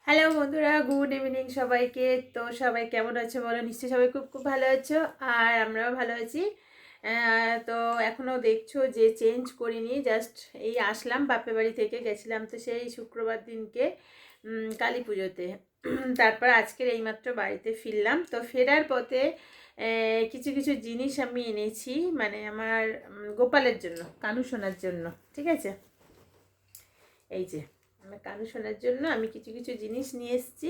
Hello বন্ধুরা, good evening সবাইকে। তো সবাই কেমন আছো বলো? নিশ্চয়ই সবাই খুব খুব ভালো আছো, আর আমরাও ভালো আছি। তো এখনও দেখছো যে চেঞ্জ করিনি, জাস্ট এই আসলাম বাপের বাড়ি থেকে, গেছিলাম তো সেই শুক্রবার দিনকে কালী পুজোতে। তারপর আজকের এইমাত্র বাড়িতে ফিরলাম। তো ফেরার পথে কিছু কিছু জিনিস আমি এনেছি, মানে আমার গোপালের জন্য, কানু সোনার জন্য। ঠিক আছে, এই যে আমার কানু সোনার জন্য আমি কিছু কিছু জিনিস নিয়ে এসেছি।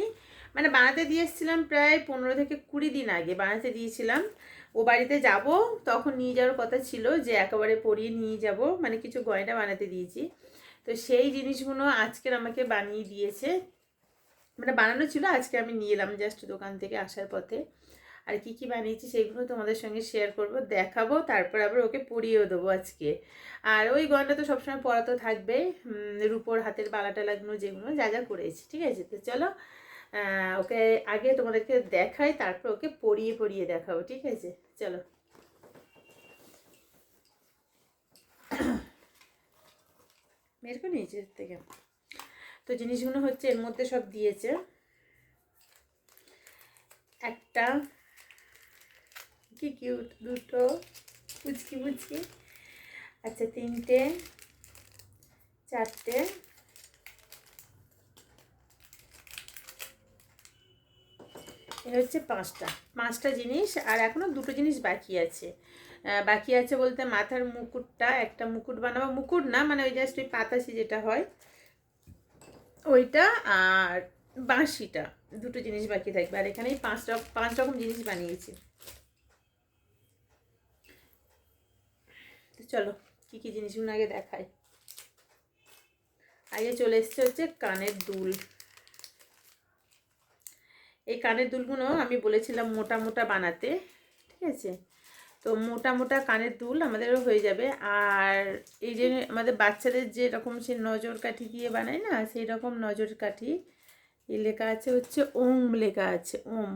মানে বানাতে দিয়ে এসেছিলাম প্রায় 15 থেকে 20 দিন আগে বানাতে দিয়েছিলাম। ও বাড়িতে যাব, তখন নিয়ে যাওয়ার কথা ছিল যে একেবারে পরিয়ে নিয়ে যাব, মানে কিছু গয়না বানাতে দিয়েছি। তো সেই জিনিসগুলো আজকের আমাকে বানিয়ে দিয়েছে, মানে বানানো ছিল, আজকে আমি নিয়ে এলাম জাস্ট দোকান থেকে আসার পথে। আর কি কি বানিয়েছি সেগুলো তোমাদের সঙ্গে শেয়ার করব, দেখাবো, তারপর আবার ওকে পরিয়েও দেবো আজকে। আর ওই গয়না তো সবসময় পরা তো থাকবে, রূপোর হাতের বালাটা লাগানো, যেগুলো যা যা করেছি। ঠিক আছে, তো চলো ওকে আগে তোমাদেরকে দেখাই, তারপর ওকে পরিয়ে পরিয়ে দেখাবো। ঠিক আছে, চলো। বের করে নিয়েছি এর থেকে। তো জিনিসগুলো হচ্ছে এর মধ্যে সব দিয়েছে। একটা কি কিউট দুটো পুচকি পুচকি, আচ্ছা তিনটে, চারটে, এ হচ্ছে পাঁচটা পাঁচটা জিনিস। আর এখনও দুটো জিনিস বাকি আছে। বাকি আছে বলতে মাথার মুকুটটা, একটা মুকুট বানাবো, মুকুট না মানে ওই জাস্ট ওই পাতাসি যেটা হয় ওইটা, আর বাঁশিটা, দুটো জিনিস বাকি থাকবে। আর এখানেই পাঁচ রকম জিনিস বানিয়েছি। তো চলো কী কী জিনিসগুলো আগে দেখাই। আগে চলে এসছে হচ্ছে কানের দুল। এই কানের দুলগুলো আমি বলেছিলাম মোটা মোটা বানাতে। ঠিক আছে, তো মোটা মোটা কানের দুল আমাদেরও হয়ে যাবে। আর এই যে আমাদের বাচ্চাদের যেরকম সে নজর কাঠি দিয়ে বানায় না, সেই রকম নজর কাঠি। এই লেখা আছে হচ্ছে ওম, লেখা আছে ওম।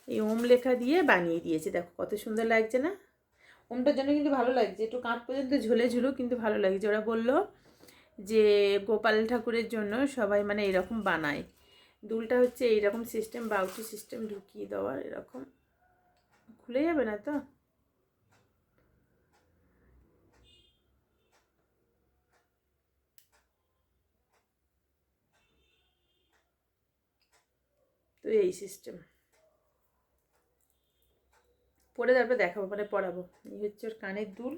এই ওম লেখা দিয়ে বানিয়ে দিয়েছে, দেখো কত সুন্দর লাগছে না? ওমটার জন্য কিন্তু ভালো লাগছে, একটু কাঁধ পর্যন্ত ঝুলে ঝুলো, কিন্তু ভালো লাগছে। ওরা বললো যে গোপাল ঠাকুরের জন্য সবাই মানে এরকম বানায়। দুলটা হচ্ছে এইরকম সিস্টেম, বাউটি সিস্টেম ঢুকিয়ে দেওয়ার, এরকম খুলে যাবে না তো? তো এই সিস্টেম পরে তারপরে দেখাবো, মানে পরাবো। এই হচ্ছে ওর কানের দুল।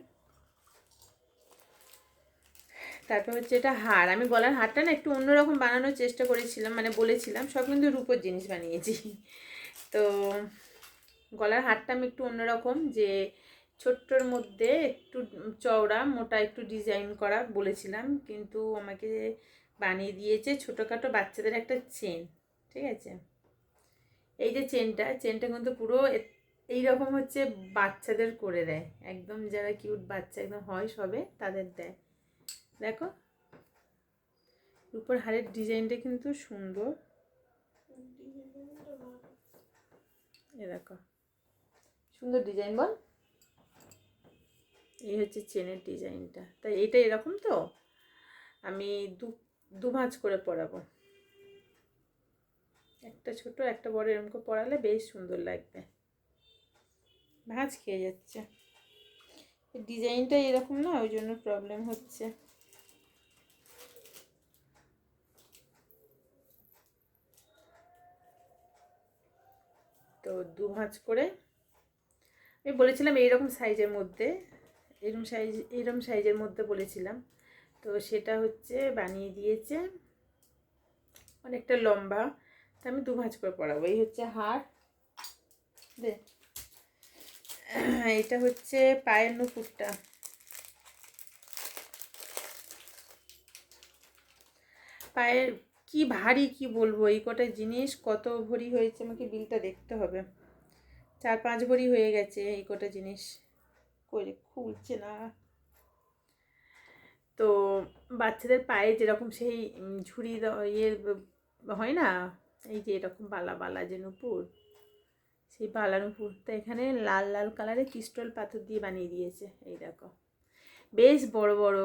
তারপর হচ্ছে এটা হার। আমি গলার হারটা না একটু অন্যরকম বানানোর চেষ্টা করেছিলাম, মানে বলেছিলাম, সব কিন্তু রূপোর জিনিস বানিয়েছি। তো গলার হারটা আমি একটু অন্যরকম, যে ছোট্টর মধ্যে একটু চওড়া মোটা একটু ডিজাইন করা বলেছিলাম, কিন্তু আমাকে বানিয়ে দিয়েছে ছোটোখাটো বাচ্চাদের একটা চেন। ঠিক আছে, এই যে চেনটা কিন্তু পুরো এইরকম হচ্ছে বাচ্চাদের করে দেয়, একদম যারা কিউট বাচ্চা একদম হয় সবে তাদের দেয়। দেখো উপর হাড়ের ডিজাইনটা কিন্তু সুন্দর, এ দেখো সুন্দর ডিজাইন বল। এই হচ্ছে চেনের ডিজাইনটা, তাই এইটা এরকম। তো আমি দু দু ভাঁজ করে পরাবো, একটা ছোট একটা বড়, এরকম করে পরালে বেশ সুন্দর লাগবে। ভাঁজ খেয়ে যাচ্ছে, ডিজাইনটা এরকম না, ওই জন্য প্রবলেম হচ্ছে। তো দু ভাঁজ করে আমি বলেছিলাম এইরকম সাইজের মধ্যে, এইরকম সাইজের মধ্যে বলেছিলাম। তো সেটা হচ্ছে বানিয়ে দিয়েছে অনেকটা লম্বা, তা আমি দু ভাঁজ করে পরাবো। এই হচ্ছে হার দে, এটা হচ্ছে পায়ের নুপুরটা। পায়ের কি ভারী, কি বলবো, এই কটা জিনিস কত ভরি হয়েছে আমাকে বিলটা দেখতে হবে। 4-5 ভরি হয়ে গেছে এই কটা জিনিস, করে খুলছে না। তো বাচ্চাদের পায়ে যেরকম সেই ঝুড়ি ইয়ে হয় না, এই যে এরকম বালা বালা যে নুপুর, সেই বালা নুপুরটা এখানে লাল লাল কালারের ক্রিস্টাল পাথর দিয়ে বানিয়ে দিয়েছে। এই দেখো বেশ বড় বড়,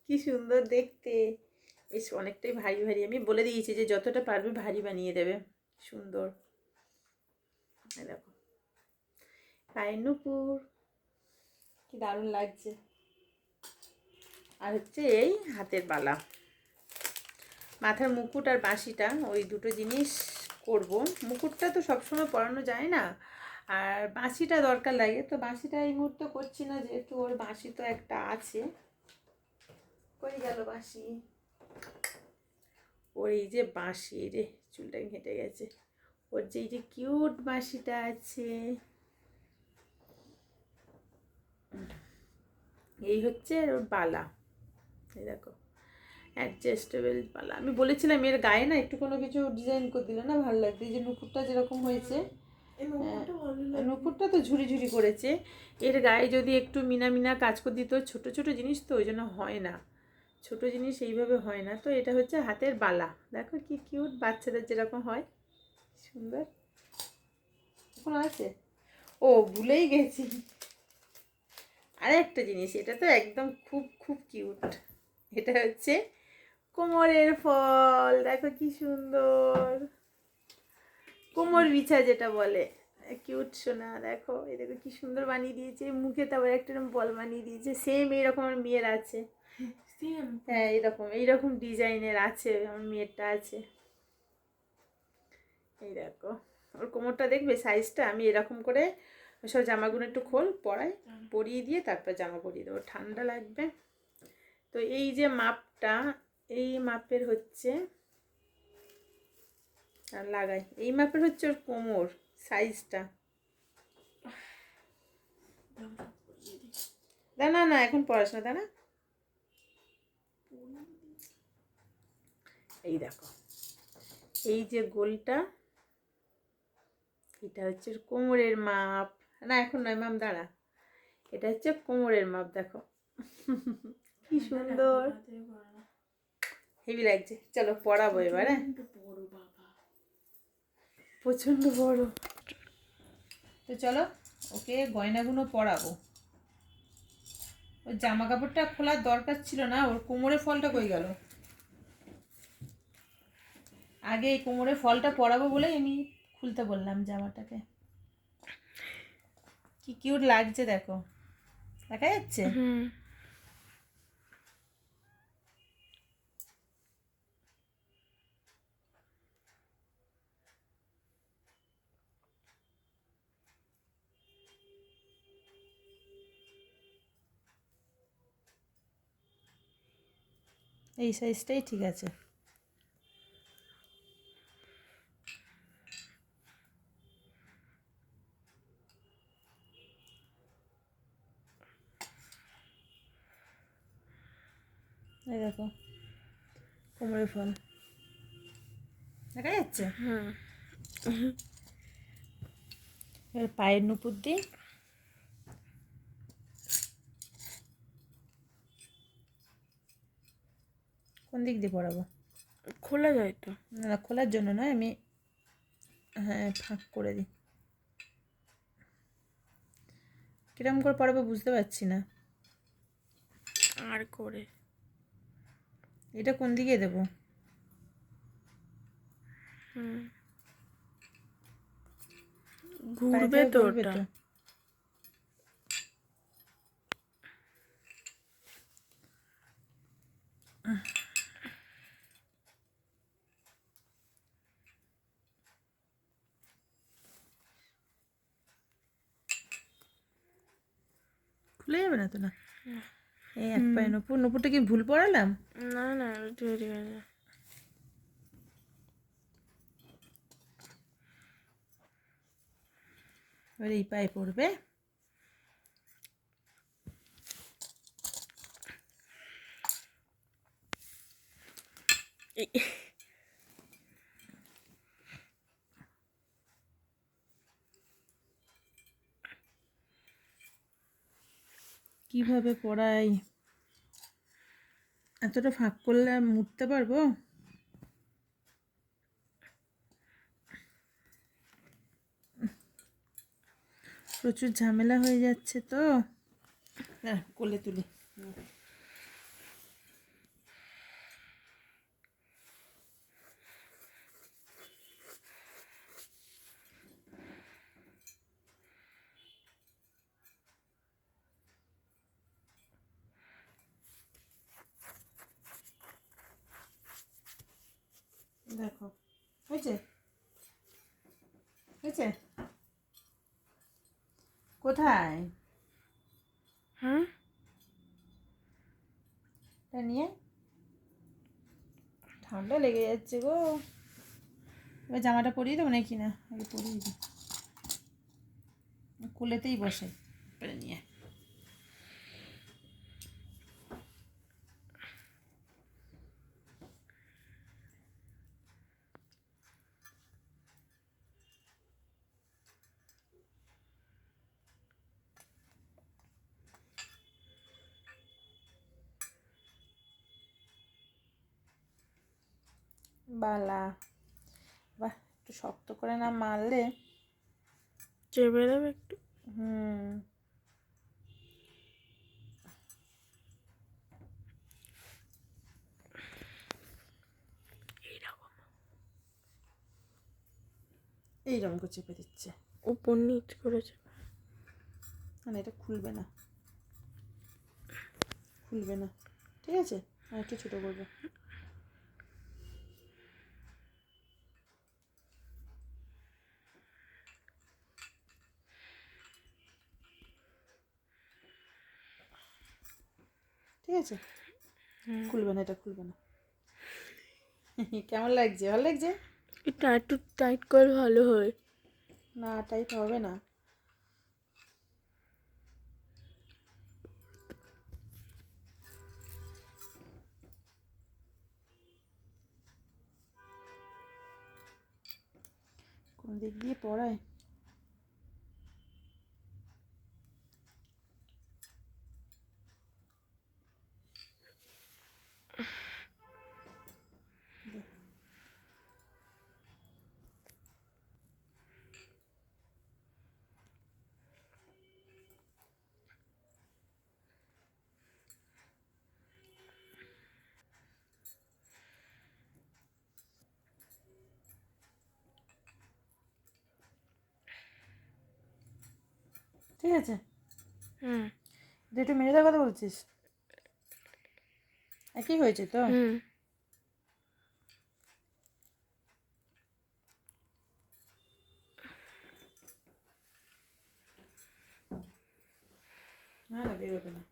কি সুন্দর দেখতে, বেশ অনেকটাই ভারী ভারী, আমি বলে দিয়েছি যে যতটা পারবে ভারী বানিয়ে দেবে। সুন্দর, দেখো পায়ের নুপুর কি দারুণ লাগছে। আর হচ্ছে এই হাতের বালা, মাথার মুকুট আর বাঁশিটা, ওই দুটো জিনিস করব। মুকুটটা তো সবসময় পরানো যায় না, আর বাঁশিটা দরকার লাগে, তো বাঁশিটা এই মুহূর্তে করছি না, যেহেতু ওর বাঁশি তো একটা আছে। কই গেল বাঁশি? ওর এই যে বাঁশি রে, চুলটা ঘেঁটে গেছে, ওর যে এই যে কিউট বাঁশিটা আছে, এই হচ্ছে ওর বালা। এই দেখো অ্যাডজাস্টেবল বালা। আমি বলেছিলাম এর গায়ে না একটু কোনো কিছু ডিজাইন করে দিলে না ভালো লাগবে। এই যে নুপুরটা যেরকম হয়েছে, নুপুরটা তো ঝুরি ঝুরি করেছে, এর গায়ে যদি একটু মিনা মিনা কাজ করে দিত, ছোটো ছোটো জিনিস তো ওই জন্য হয় না, ছোটো জিনিস এইভাবে হয় না। তো এটা হচ্ছে হাতের বালা, দেখো কি কিউট, বাচ্চাদের যেরকম হয়, সুন্দর। এখন আছে, ও ভুলেই গেছি আর একটা জিনিস, এটা তো একদম খুব খুব কিউট, এটা হচ্ছে কোমরের ফল, দেখো কি সুন্দর, কোমর বিছা যেটা বলে, কিউট সোনা। দেখো এই দেখো কি সুন্দর বানিয়ে দিয়েছে, মুখে তারপর একটা বল বানিয়ে দিয়েছে, সেম এইরকম আমার মেয়ের আছে। হ্যাঁ এইরকম এইরকম ডিজাইনের আছে, আমার মেয়েরটা আছে। এই দেখো ওর কোমরটা দেখবে সাইজটা, আমি এরকম করে সব জামাগুলো একটু খোল পরাই, পরিয়ে দিয়ে তারপর জামা পরিয়ে দেবো, ঠান্ডা লাগবে। তো এই যে মাপটা, এই মাপের হচ্ছে, আর লাগাই এই মাপের হচ্ছে ওর কোমর সাইজটা। না না এখন পড়াশোনা দাঁড়া, এই দেখো এই যে গোলটা, এটা হচ্ছে কোমরের মাপ। না এখন নয় মাম, দাঁড়া, এটা হচ্ছে কোমরের মাপ, দেখো কি সুন্দর, হেভি লাগছে। চলো পরাবো এবারে, প্রচন্ড বড়। তো চলো ওকে গয়নাগুলো পরাবো। ওর জামা কাপড়টা খোলার দরকার ছিল না, ওর কোমরে ফলটা কই গেল, আগে এই কোমরে ফলটা পরাবো বলেই আমি খুলতে বললাম জামাটাকে। কি কিউট লাগছে দেখো, দেখা যাচ্ছে। এই সাইজটাই ঠিক আছে। এই দেখো কোমরের ফল দেখা যাচ্ছে। এবার পায়ের নুপুর দিই, কোন দিক দিয়ে পরাবো? খোলা যায় তো? না না খোলার জন্য নয়, আমি হ্যাঁ ফাঁক করে দিই। কিরম করে পরাবো বুঝতে পারছি না। আর করে এটা কোন দিকে দেবো? ঘুরবে তো ওটা। খুলে যাবে না তো? না এই এক পায়ে নুপুর, নুপুরটা কি ভুল পড়ালাম? না না ঠিক আছে। এবার এই পায়ে পড়বে। কিভাবে পড়াই, এতটা ফাঁক করলে মুড়তে পারবো? প্রচুর ঝামেলা হয়ে যাচ্ছে তো, হ্যাঁ কোলে তুলি। দেখো হয়েছে হয়েছে কোথায় হ্যাঁ এটা নিয়ে ঠান্ডা লেগে যাচ্ছে গো। এবার জামাটা পরিয়ে দেবো নাকি না আগে পরিয়ে দিই, কুলেতেই বসে পরে নিয়ে। বালা বাহ, একটু শক্ত করে না মারলে। চেপে দেবে একটু। হুম, এইরকম এইরকম করে চেপে দিচ্ছে, উপর নিচ করেছে। মানে এটা খুলবে না, খুলবে না, ঠিক আছে আর একটু ছোটো করবো। ঠিক আছে, খুলবে না, এটা খুলবে না। কেমন লাগছে, ভালো লাগছে? এটা একটু টাইট করে ভালো হয়। না টাইট হবে না। কোন দিক দিয়ে পড়ায়? ঠিক আছে, হুম দুটো মেরে দেওয়ার কথা বলছিস? একই হয়েছে তো? হুম না না, বেরোবে না।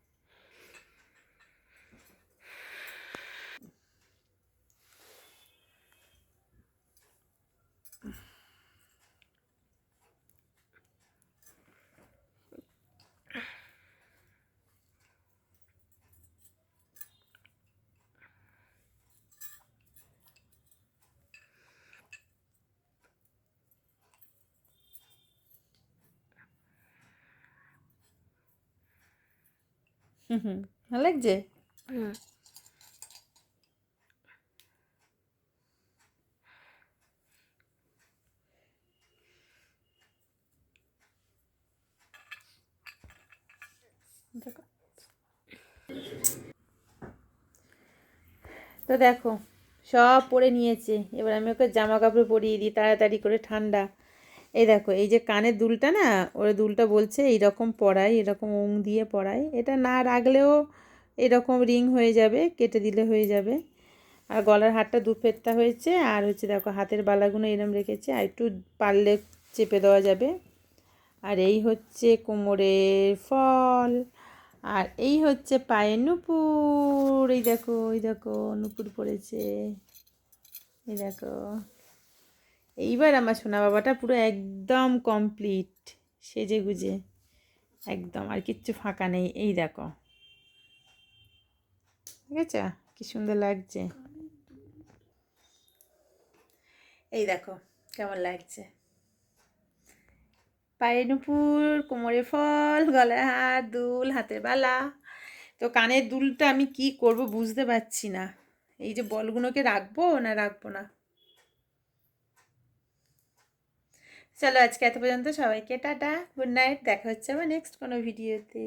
হুম, ভালো লাগছে? হুম দেখো তো, দেখো সব পরে নিয়েছে। এবার আমি ওকে জামা কাপড় পরিয়ে দিই তাড়াতাড়ি করে, ঠান্ডা। এই দেখো, এই যে কানের দুলটা না, ওর দুলটা বলছে এইরকম পরাই, এরকম ওং দিয়ে পরাই। এটা না রাখলেও এরকম রিং হয়ে যাবে, কেটে দিলে হয়ে যাবে। আর গলার হারটা দু ফেরটা হয়েছে, আর হচ্ছে দেখো হাতের বালাগুলো এরম রেখেছে, আর একটু পারলে চেপে দেওয়া যাবে। আর এই হচ্ছে কোমরের ফল, আর এই হচ্ছে পায়ের নুপুর। এই দেখো, এই দেখো নুপুর পড়েছে, এই দেখো। এইবার আমার সোনা বাবাটা পুরো একদম কমপ্লিট, সেজে গুজে একদম, আর কিচ্ছু ফাঁকা নেই। এই দেখো, ঠিক আছে, কি সুন্দর লাগছে। এই দেখো কেমন লাগছে, পায়ের নুপুর, কোমরে ফল, গলায় হার, দুল, হাতের বালা। তো কানের দুলটা আমি কি করব বুঝতে পারছি না, এই যে বলগুলোকে রাখবো না রাখবো না। চলো আজকে এত পর্যন্ত, সবাইকে টাটা, গুড নাইট, দেখা হচ্ছে আবার নেক্সট কোনো ভিডিওতে।